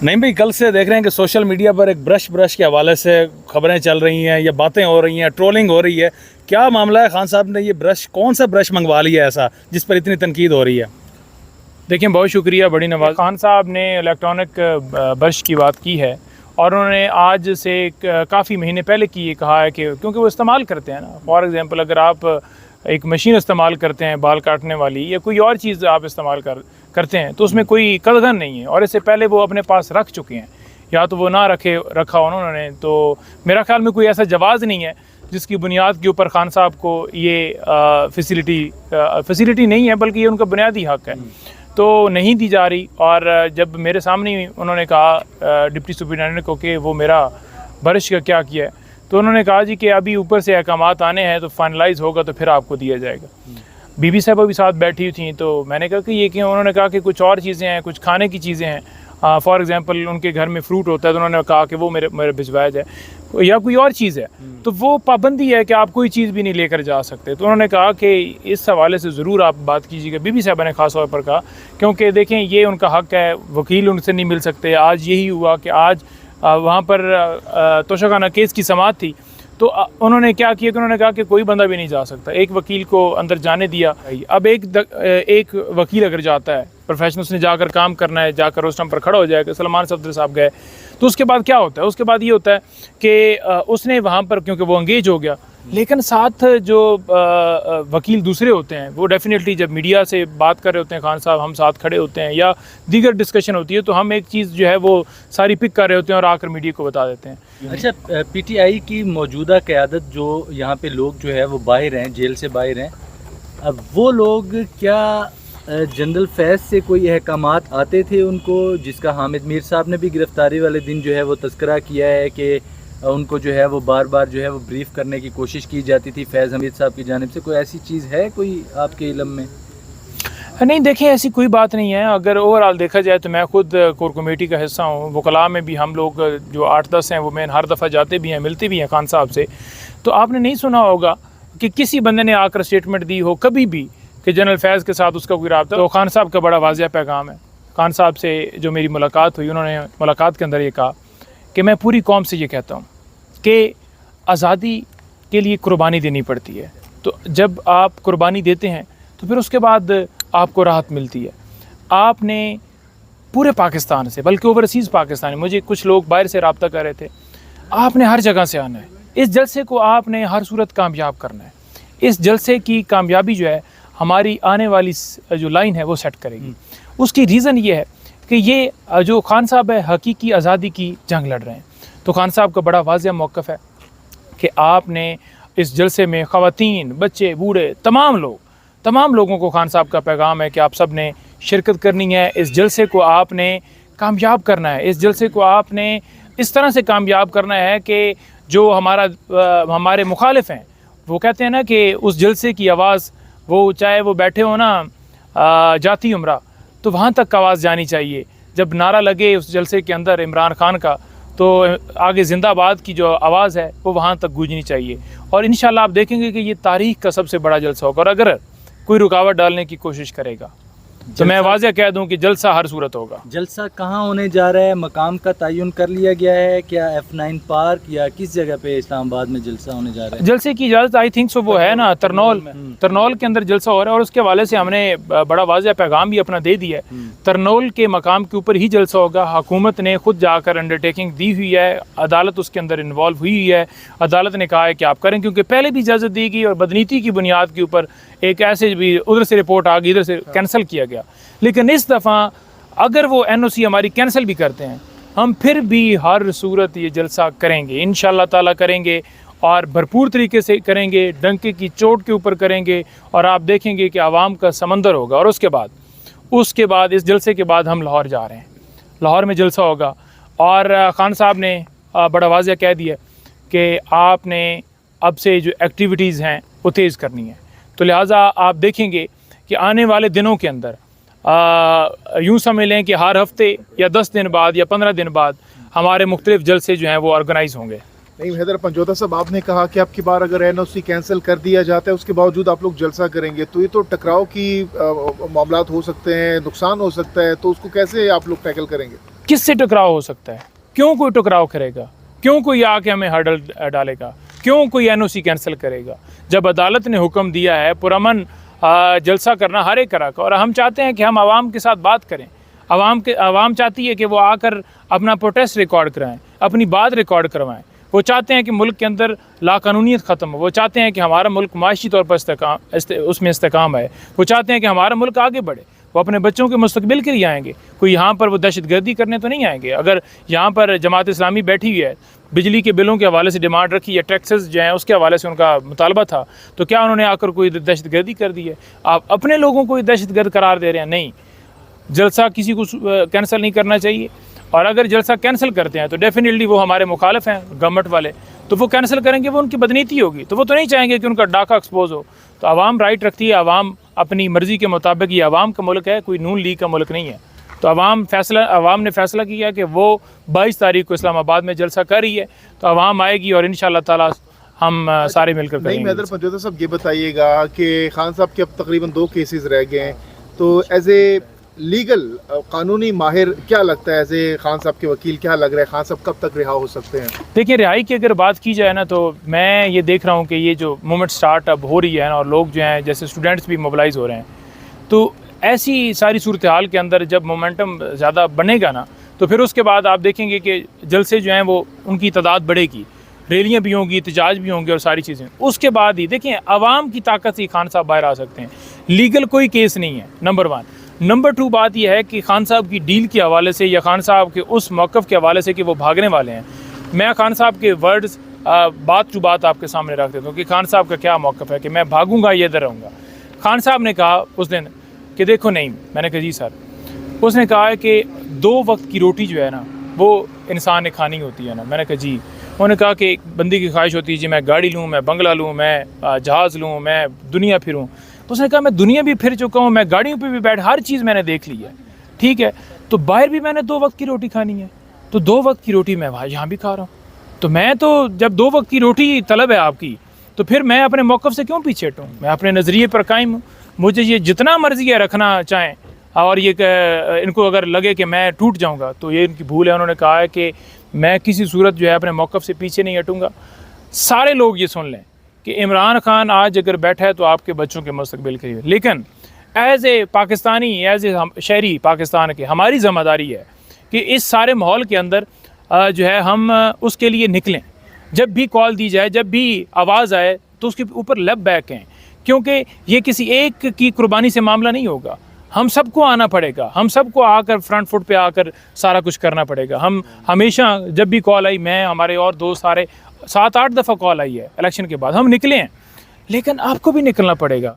नहीं भाई, कल से देख रहे हैं कि सोशल मीडिया पर एक ब्रश के हवाले से खबरें चल रही हैं या बातें हो रही हैं, ट्रोलिंग हो रही है। क्या मामला है? खान साहब ने ये ब्रश, कौन सा ब्रश मंगवा लिया ऐसा जिस पर इतनी तनकीद हो रही है? देखिए, बहुत शुक्रिया बड़ी नवाज। खान साहब ने इलेक्ट्रॉनिक ब्रश की बात की है और उन्होंने आज से काफ़ी महीने पहले की ये कहा है कि क्योंकि वो इस्तेमाल करते हैं ना। फॉर एग्ज़ाम्पल, अगर आप एक मशीन इस्तेमाल करते हैं बाल काटने वाली या कोई और चीज़ आप इस्तेमाल करते हैं तो उसमें कोई कलगन नहीं है और इससे पहले वो अपने पास रख चुके हैं, या तो वो ना रखा उन्होंने, तो मेरा ख्याल में कोई ऐसा जवाज़ नहीं है जिसकी बुनियाद के ऊपर खान साहब को ये फैसिलिटी नहीं है, बल्कि ये उनका बुनियादी हक़ है, तो नहीं दी जा रही। और जब मेरे सामने उन्होंने कहा डिप्टी सुपरिटेंडेंट को कि वो मेरा ब्रश का क्या किया है, तो उन्होंने कहा जी कि अभी ऊपर से अहकामात आने हैं तो फाइनलाइज़ होगा तो फिर आपको दिया जाएगा। बीबी साहबा भी साथ बैठी थी, तो मैंने कहा कि ये क्यों? उन्होंने कहा कि कुछ और चीज़ें हैं, कुछ खाने की चीज़ें हैं। फॉर एग्ज़ाम्पल, उनके घर में फ्रूट होता है तो उन्होंने कहा कि वो मेरे भिजवाया जाए, या कोई और चीज़ है तो वो पाबंदी है कि आप कोई चीज़ भी नहीं लेकर जा सकते। तो उन्होंने कहा कि इस हवाले से ज़रूर आप बात कीजिएगा। बीबी साहबा ने ख़ास तौर पर कहा, क्योंकि देखें ये उनका हक़ है, वकील उनसे नहीं मिल सकते। आज यही हुआ कि आज वहाँ पर तोशाखाना केस की समाअत थी, तो उन्होंने क्या किया कि उन्होंने कहा कि कोई बंदा भी नहीं जा सकता, एक वकील को अंदर जाने दिया। अब एक वकील अगर जाता है, प्रोफेशनल, उसने जाकर काम करना है, जाकर उस टाइम पर खड़ा हो जाएगा। सलमान सफदर साहब गए तो उसके बाद क्या होता है? उसके बाद ये होता है कि उसने वहाँ पर, क्योंकि वो एंगेज हो गया, लेकिन साथ जो वकील दूसरे होते हैं वो डेफिनेटली जब मीडिया से बात कर रहे होते हैं, खान साहब हम साथ खड़े होते हैं या दीगर डिस्कशन होती है, तो हम एक चीज़ जो है वो सारी पिक कर रहे होते हैं और आकर मीडिया को बता देते हैं। अच्छा, पीटीआई की मौजूदा क़यादत जो यहाँ पे लोग जो है वो बाहर हैं, जेल से बाहर हैं, अब वो लोग क्या जनरल फैज़ से कोई अहकामात आते थे उनको, जिसका हामिद मीर साहब ने भी गिरफ़्तारी वाले दिन जो है वो तज़किरा किया है कि उनको जो है वो बार बार जो है वो ब्रीफ़ करने की कोशिश की जाती थी फैज़ हमीद साहब की जानिब से? कोई ऐसी चीज़ है कोई आपके इल्म में? नहीं, देखें, ऐसी कोई बात नहीं है। अगर ओवरऑल देखा जाए तो मैं खुद कोर कमेटी का हिस्सा हूँ। वकला में भी हम लोग जो 8-10 हैं वो मैं हर दफ़ा जाते भी हैं, मिलते भी हैं खान साहब से। तो आपने नहीं सुना होगा कि किसी बंदे ने आकर स्टेटमेंट दी हो कभी भी कि जनरल फैज़ के साथ उसका कोई रब्ता। तो खान साहब का बड़ा वाज़िया पैगाम है। खान साहब से जो मेरी मुलाकात हुई, उन्होंने मुलाकात के अंदर ये कहा कि मैं पूरी कौम से ये कहता हूँ कि आज़ादी के लिए कुर्बानी देनी पड़ती है, तो जब आप कुर्बानी देते हैं तो फिर उसके बाद आपको राहत मिलती है। आपने पूरे पाकिस्तान से, बल्कि ओवरसीज़ पाकिस्तान, मुझे कुछ लोग बाहर से रब्ता कर रहे थे, आपने हर जगह से आना है। इस जलसे को आपने हर सूरत कामयाब करना है। इस जलसे की कामयाबी जो है हमारी आने वाली जो लाइन है वो सेट करेगी। उसकी रीज़न ये है कि ये जो खान साहब है हकीकी आज़ादी की जंग लड़ रहे हैं। तो खान साहब का बड़ा वाज़िया मौक़िफ़ है कि आपने इस जलसे में ख़वातीन, बच्चे, बूढ़े, तमाम लोगों को खान साहब का पैगाम है कि आप सब ने शिरकत करनी है। इस जलसे को आपने कामयाब करना है। इस जलसे को आपने इस तरह से कामयाब करना है कि जो हमारे मुखालिफ हैं वो कहते हैं ना कि उस जलसे की आवाज़, वो चाहे वो बैठे हो ना जाती उम्रा, तो वहाँ तक आवाज़ जानी चाहिए। जब नारा लगे उस जलसे के अंदर इमरान खान का, तो आगे जिंदाबाद की जो आवाज़ है वो वहाँ तक गूंजनी चाहिए। और इंशाल्लाह आप देखेंगे कि ये तारीख़ का सबसे बड़ा जलसा होगा। और अगर कोई रुकावट डालने की कोशिश करेगा तो मैं वाज़िया कह दूं कि जलसा हर सूरत होगा। जलसा कहाँ होने जा रहा है? मकाम का तयन कर लिया गया है क्या? F9 पार्क या किस जगह पे इस्लामाबाद में जलसा होने जा रहा है? जलसे की इजाज़त आई थिंक सो वो है ना तरनौल के अंदर जलसा हो रहा है, और उसके हवाले से हमने बड़ा वाज़िया पैगाम भी अपना दे दिया है। तरनौल के मकाम के ऊपर ही जलसा होगा। हुकूमत ने खुद जाकर अंडरटेकिंग दी हुई है, अदालत उसके अंदर इन्वॉल्व हुई है। अदालत ने कहा है कि आप करें, क्योंकि पहले भी इजाज़त दी गई और बदनीति की बुनियाद के ऊपर एक ऐसे भी उधर से रिपोर्ट आ गई, इधर से कैंसिल किया गया। लेकिन इस दफ़ा अगर वो NOC हमारी कैंसिल भी करते हैं, हम फिर भी हर सूरत ये जलसा करेंगे, इंशाअल्लाह ताला करेंगे, और भरपूर तरीके से करेंगे, डंके की चोट के ऊपर करेंगे, और आप देखेंगे कि आवाम का समंदर होगा। और उसके बाद इस जलसे के बाद हम लाहौर जा रहे हैं, लाहौर में जलसा होगा। और ख़ान साहब ने बड़ा वाज़िया कह दिया कि आपने अब से जो एक्टिविटीज़ हैं वो तेज़ करनी है। तो लिहाजा आप देखेंगे कि आने वाले दिनों के अंदर यूँ समझ लें कि हर हफ्ते या 10 दिन बाद या 15 दिन बाद हमारे मुख्तलिफ जलसे जो हैं वो ऑर्गेनाइज़ होंगे। नहीं हैदर पंजोता साहब, आपने कहा कि आपकी बार अगर एनओसी कैंसिल कर दिया जाता है उसके बावजूद आप लोग जलसा करेंगे, तो ये तो टकराव की मामलात हो सकते हैं, नुकसान हो सकता है, तो उसको कैसे आप लोग टैकल करेंगे? किससे टकराव हो सकता है? क्यों कोई टकराव करेगा? क्यों कोई आके हमें हर्डल डालेगा? क्यों कोई एनओसी कैंसिल करेगा? जब अदालत ने हुक्म दिया है पुरअमन जलसा करना हर एक तरह का, और हम चाहते हैं कि हम आवाम के साथ बात करें। आवाम चाहती है कि वो आकर अपना प्रोटेस्ट रिकॉर्ड कराएं, अपनी बात रिकॉर्ड करवाएं। वो चाहते हैं कि मुल्क के अंदर लाकानूनियत ख़त्म हो। वो चाहते हैं कि हमारा मुल्क माशी तौर पर उसमें इस्तेकाम है। वो चाहते हैं कि हमारा मुल्क आगे बढ़े। वो अपने बच्चों के मुस्तकबिल के लिए आएंगे। कोई यहाँ पर वो दहशतगर्दी करने तो नहीं आएंगे। अगर यहाँ पर जमात इस्लामी बैठी हुई है, बिजली के बिलों के हवाले से डिमांड रखी है, टैक्सेस जो हैं उसके हवाले से उनका मुतालबा था, तो क्या उन्होंने आकर कोई दहशतगर्दी कर दी है? आप अपने लोगों को दहशतगर्द करार दे रहे हैं। नहीं, जलसा किसी को कैंसिल नहीं करना चाहिए। और अगर जलसा कैंसिल करते हैं तो डेफिनेटली वो हमारे मुखालिफ हैं गवर्नमेंट वाले, तो वो कैंसिल करेंगे, वो उनकी बदनीति होगी। तो वो तो नहीं चाहेंगे कि उनका डाका एक्सपोज हो। तो आवाम राइट रखती है, आवाम अपनी मर्ज़ी के मुताबिक, ये आवाम का मुल्क है, कोई नून लीग का मुल्क नहीं है। तो आवाम ने फ़ैसला किया कि वो 22 तारीख को इस्लामाबाद में जलसा कर रही है, तो आवाम आएगी और इंशाअल्लाह ताला हम सारे मिलकर नहीं करेंगे। हैदर पंजोता साहब, ये बताइएगा कि खान साहब के अब तकरीबन 2 केसेस रह गए हैं, तो एज ए लीगल कानूनी माहिर क्या लगता है, एज ए खान साहब के वकील क्या लग रहा है, खान साहब कब तक रिहा हो सकते हैं? देखिए, रिहाई की अगर बात की जाए ना, तो मैं ये देख रहा हूँ कि ये जो मूवमेंट स्टार्ट अब हो रही है ना, और लोग जो हैं जैसे स्टूडेंट्स भी मोबिलाइज़ हो रहे हैं, तो ऐसी सारी सूरत हाल के अंदर जब मोमेंटम ज़्यादा बनेगा ना, तो फिर उसके बाद आप देखेंगे कि जलसे जो हैं वो उनकी तादाद बढ़ेगी, रैलियाँ भी होंगी, एहतजाज भी होंगे और सारी चीज़ें। उसके बाद ही देखिए, आवाम की ताकत से खान साहब बाहर आ सकते हैं। लीगल कोई केस नहीं है, नंबर 1। नंबर 2 बात यह है कि खान साहब की डील के हवाले से या खान साहब के उस मौक़िफ़ के हवाले से कि वो भागने वाले हैं, मैं खान साहब के वर्ड्स बात टू बात आपके सामने रख देता हूँ कि खान साहब का क्या मौक़िफ़ है कि मैं भागूंगा या इधर रहूँगा। खान साहब ने कहा उस दिन कि देखो नहीं, मैंने कहा जी सर, उसने कहा है कि 2 वक्त की रोटी जो है ना वो इंसान ने खानी होती है ना। मैंने कहा जी। उन्होंने कहा कि एक बंदे की ख्वाहिश होती है जी मैं गाड़ी लूँ, मैं बंगला लूँ, मैं जहाज़ लूँ, मैं दुनिया फिरूँ। तो उसने कहा मैं दुनिया भी फिर चुका हूँ, मैं गाड़ियों पे भी बैठ, हर चीज़ मैंने देख ली है, ठीक है, तो बाहर भी मैंने 2 वक्त की रोटी खानी है, तो 2 वक्त की रोटी मैं यहाँ भी खा रहा हूँ। तो मैं तो जब 2 वक्त की रोटी तलब है आपकी, तो फिर मैं अपने मौक़िफ़ से क्यों पीछे हटूँ? मैं अपने नज़रिए पर कायम हूँ। मुझे ये जितना मर्ज़ी है रखना चाहें, और ये इनको अगर लगे कि मैं टूट जाऊँगा, तो ये इनकी भूल है। उन्होंने कहा है कि मैं किसी सूरत जो है अपने मौक़िफ़ से पीछे नहीं हटूँगा। सारे लोग ये सुन लें कि इमरान खान आज अगर बैठा है तो आपके बच्चों के मुस्तकबिल के लिए, लेकिन as a Pakistani, as a शहरी पाकिस्तान के, हमारी ज़िम्मेदारी है कि इस सारे माहौल के अंदर जो है हम उसके लिए निकलें। जब भी कॉल दी जाए, जब भी आवाज़ आए, तो उसके ऊपर लब बैक हैं, क्योंकि ये किसी एक की कुर्बानी से मामला नहीं होगा। हम सबको आना पड़ेगा, हम सबको आकर फ्रंट फुट पे आकर सारा कुछ करना पड़ेगा। हम हमेशा जब भी कॉल आई, मैं, हमारे और दोस्त सारे 7-8 दफ़ा कॉल आई है इलेक्शन के बाद, हम निकले हैं, लेकिन आपको भी निकलना पड़ेगा।